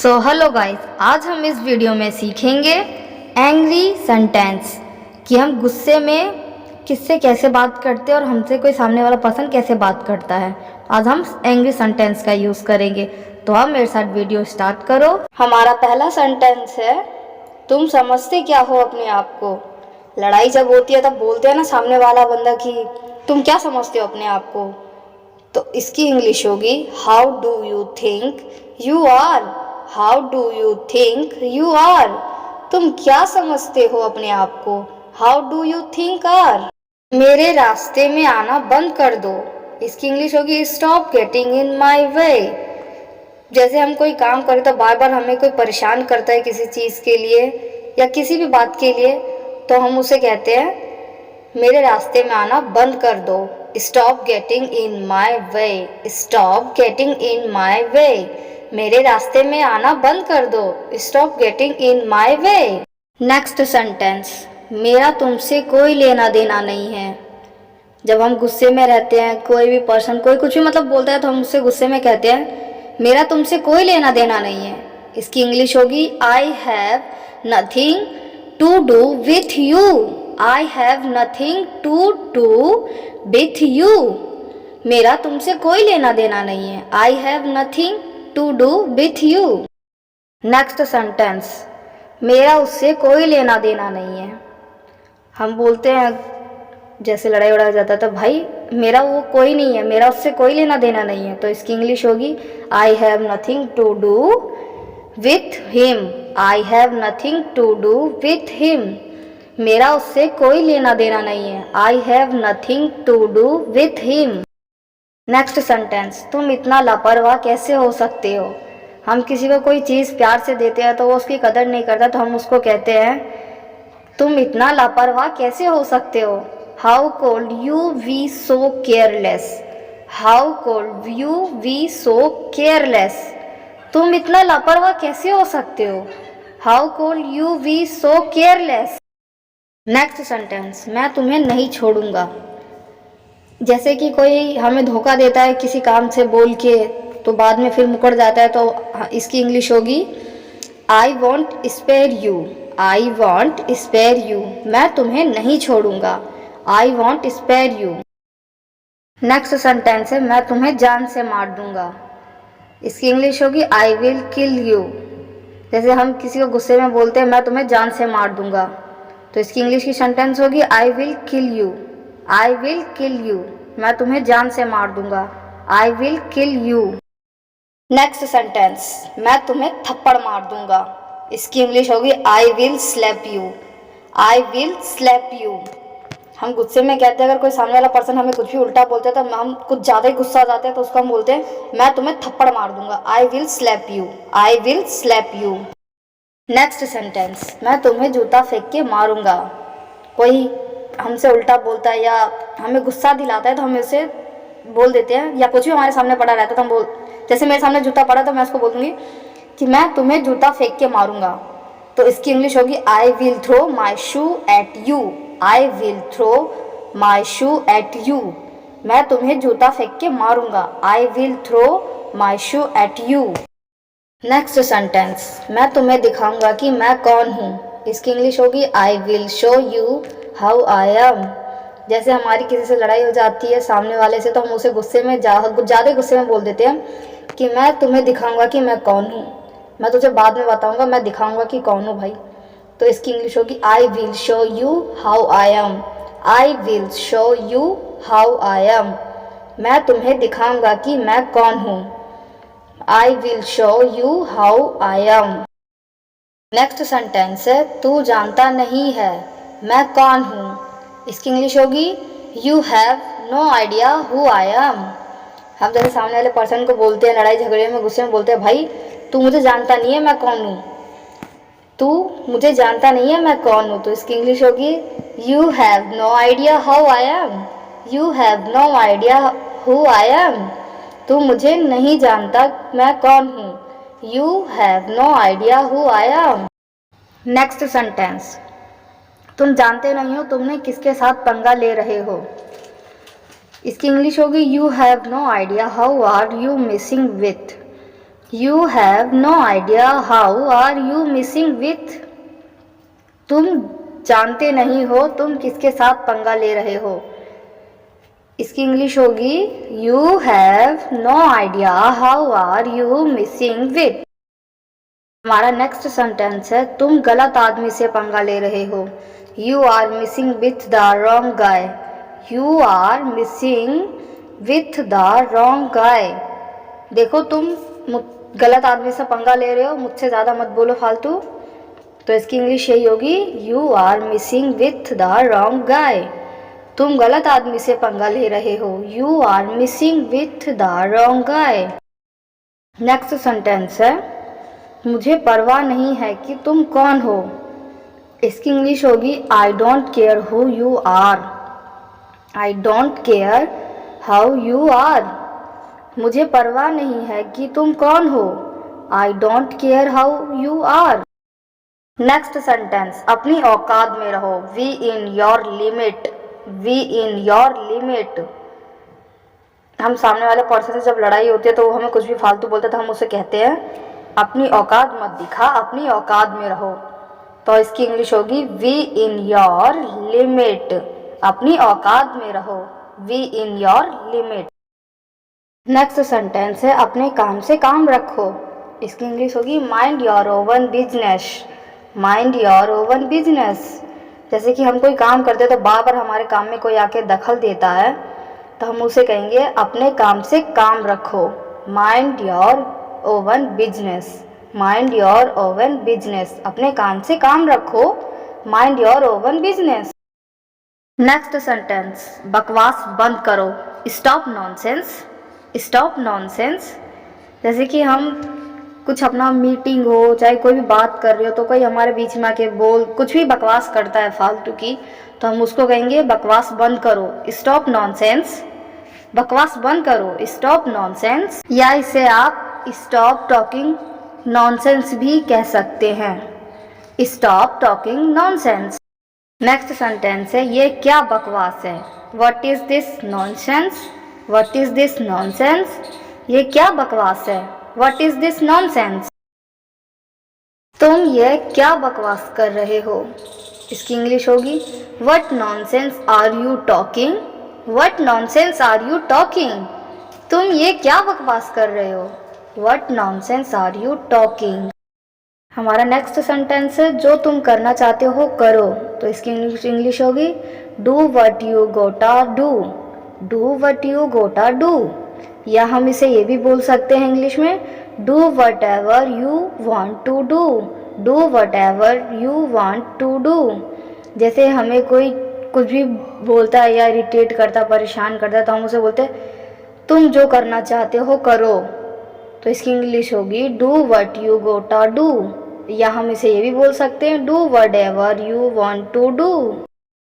Hello guys, आज हम इस वीडियो में सीखेंगे एंग्री सेंटेंस कि हम गुस्से में किससे कैसे बात करते हैं और हमसे कोई सामने वाला पर्सन कैसे बात करता है। आज हम एंग्री सेंटेंस का यूज़ करेंगे, तो आप मेरे साथ वीडियो स्टार्ट करो। हमारा पहला सेंटेंस है, तुम समझते क्या हो अपने आप को। लड़ाई जब होती है तब बोलते हैं ना सामने वाला बंदा कि तुम क्या समझते हो अपने आप को, तो इसकी इंग्लिश होगी how do you think you are. How do you think you are. तुम क्या समझते हो अपने आप को। How do you think are. मेरे रास्ते में आना बंद कर दो। इसकी इंग्लिश होगी स्टॉप गेटिंग इन माई वे। जैसे हम कोई काम करें तो बार बार हमें कोई परेशान करता है किसी चीज़ के लिए या किसी भी बात के लिए, तो हम उसे कहते हैं मेरे रास्ते में आना बंद कर दो। Stop getting in my way. Stop getting in my way. मेरे रास्ते में आना बंद कर दो। Stop getting in my way. Next sentence, मेरा तुमसे कोई लेना देना नहीं है। जब हम गुस्से में रहते हैं, कोई भी पर्सन कोई कुछ भी मतलब बोलता है तो हम उससे गुस्से में कहते हैं मेरा तुमसे कोई लेना देना नहीं है। इसकी इंग्लिश होगी I have nothing to do with you. I have nothing to do with you. मेरा तुमसे कोई लेना देना नहीं है। I have nothing to do with you. Next sentence, मेरा उससे कोई लेना देना नहीं है। हम बोलते हैं जैसे लड़ाई उड़ा जाता है तो भाई मेरा वो कोई नहीं है, मेरा उससे कोई लेना देना नहीं है, तो इसकी इंग्लिश होगी I have nothing to do with him. I have nothing to do with him. मेरा उससे कोई लेना देना नहीं है। I have nothing to do with him. Next sentence, तुम इतना लापरवाह कैसे हो सकते हो। हम किसी को कोई चीज़ प्यार से देते हैं तो वो उसकी कदर नहीं करता, तो हम उसको कहते हैं तुम इतना लापरवाह कैसे हो सकते हो। How could you be so careless. How could you be so careless. तुम इतना लापरवाह कैसे हो सकते हो। How could you be so careless. Next sentence, मैं तुम्हें नहीं छोड़ूंगा। जैसे कि कोई हमें धोखा देता है किसी काम से बोल के, तो बाद में फिर मुकर जाता है, तो इसकी इंग्लिश होगी I won't spare you. I won't spare you. मैं तुम्हें नहीं छोड़ूंगा। I won't spare you. Next sentence है, मैं तुम्हें जान से मार दूंगा। इसकी इंग्लिश होगी आई विल किल यू। जैसे हम किसी को गुस्से में बोलते हैं मैं तुम्हें जान से मार दूंगा, तो इसकी इंग्लिश की सेंटेंस होगी I will kill you. I will kill you. मैं तुम्हें जान से मार दूंगा। I will kill you. Next sentence, मैं तुम्हें थप्पड़ मार दूंगा। इसकी इंग्लिश होगी I will slap you. I will slap you. हम गुस्से में कहते हैं अगर कोई सामने वाला पर्सन हमें कुछ भी उल्टा बोलता है तो हम कुछ ज़्यादा ही गुस्सा आ जाते हैं, तो उसको हम बोलते हैं मैं तुम्हें थप्पड़ मार दूंगा। I will slap you. I will slap you. Next sentence, मैं तुम्हें जूता फेंक के मारूंगा। कोई हमसे उल्टा बोलता है या हमें गुस्सा दिलाता है तो हम उसे बोल देते हैं, या कुछ भी हमारे सामने पड़ा रहता है तो हम बोल, जैसे मेरे सामने जूता पड़ा तो मैं उसको बोल दूंगी कि मैं तुम्हें जूता फेंक के मारूंगा, तो इसकी इंग्लिश होगी I will throw my shoe at you. I will throw my shoe at you. मैं तुम्हें जूता फेंक के मारूंगा। I will throw my shoe at you. Next sentence, मैं तुम्हें दिखाऊंगा कि मैं कौन हूँ। इसकी इंग्लिश होगी I will show you how I M. जैसे हमारी किसी से लड़ाई हो जाती है सामने वाले से, तो हम उसे गुस्से में ज़्यादा गुस्से में बोल देते हैं कि मैं तुम्हें दिखाऊंगा कि मैं कौन हूँ। मैं तुझे बाद में बताऊंगा, मैं दिखाऊंगा कि कौन हूँ भाई। तो इसकी इंग्लिश होगी I will show you how I M. I will show you how I M. मैं तुम्हें दिखाऊंगा कि मैं कौन हूँ। I will show you how I am. Next sentence है, तू जानता नहीं है मैं कौन हूँ। इसकी इंग्लिश होगी you have no idea who I am. हम जैसे सामने वाले पर्सन को बोलते हैं लड़ाई झगड़े में गुस्से में बोलते हैं भाई तू मुझे जानता नहीं है मैं कौन हूँ। तू मुझे जानता नहीं है मैं कौन हूँ, तो इसकी इंग्लिश होगी you have no idea how I am. You have no idea who I am. तू मुझे नहीं जानता मैं कौन हूँ। You have no idea who I am. Next sentence, तुम जानते नहीं हो तुमने किसके साथ पंगा ले रहे हो। इसकी इंग्लिश होगी you have no idea how are you missing with. You have no idea how are you missing with. तुम जानते नहीं हो तुम किसके साथ पंगा ले रहे हो। इसकी इंग्लिश होगी you have no idea how are you missing with. हमारा नेक्स्ट सेंटेंस है तुम गलत आदमी से पंगा ले रहे हो। You are messing with the wrong guy. You are messing with the wrong guy. देखो तुम गलत आदमी से पंगा ले रहे हो, मुझसे ज़्यादा मत बोलो फालतू। तो इसकी इंग्लिश यही होगी you are messing with the wrong guy. तुम गलत आदमी से पंगा ले रहे हो। You are messing with the wrong guy. Next sentence है मुझे परवाह नहीं है कि तुम कौन हो। इसकी इंग्लिश होगी I don't care who you are. I don't care how you are. मुझे परवाह नहीं है कि तुम कौन हो। I don't care how you are. Next sentence अपनी औकात में रहो। Be in your limit. Be in your limit. हम सामने वाले पर्सन से जब लड़ाई होती है तो वो हमें कुछ भी फालतू बोलते तो हम उसे कहते हैं अपनी औकात मत दिखा, अपनी औकात में रहो। तो इसकी इंग्लिश होगी वी इन योर लिमिट। अपनी औकात में रहो। Be in your limit. Next sentence है अपने काम से काम रखो। इसकी इंग्लिश होगी mind your own business. Mind your own business. जैसे कि हम कोई काम करते हैं तो बार बार हमारे काम में कोई आके दखल देता है तो हम उसे कहेंगे अपने काम से काम रखो। Mind your own business. Mind your own business. अपने काम से काम रखो। Mind your own business. Next sentence बकवास बंद करो। Stop nonsense. Stop nonsense. जैसे कि हम कुछ अपना मीटिंग हो चाहे कोई भी बात कर रहे हो तो कोई हमारे बीच में आके बोल कुछ भी बकवास करता है फालतू की तो हम उसको कहेंगे बकवास बंद करो। Stop nonsense. बकवास बंद करो। Stop nonsense. या इसे आप स्टॉप टॉकिंग नॉनसेंस भी कह सकते हैं। Stop talking nonsense. Next sentence है ये क्या बकवास है। What is this nonsense. What is this nonsense. ये क्या बकवास है। What is this nonsense. तुम ये क्या बकवास कर रहे हो। इसकी इंग्लिश होगी what nonsense are you talking. What nonsense are you talking. तुम ये क्या बकवास कर रहे हो। What nonsense are you talking. हमारा नेक्स्ट सेंटेंस है जो तुम करना चाहते हो करो। तो इसकी इंग्लिश होगी do what you gotta do. Do what you gotta do. या हम इसे ये भी बोल सकते हैं इंग्लिश में do whatever you want to do. Do whatever you want to do. जैसे हमें कोई कुछ भी बोलता है या इरिटेट करता परेशान करता है तो हम उसे बोलते हैं तुम जो करना चाहते हो करो। तो इसकी इंग्लिश होगी do what you gotta do. या हम इसे ये भी बोल सकते हैं do whatever you want to do.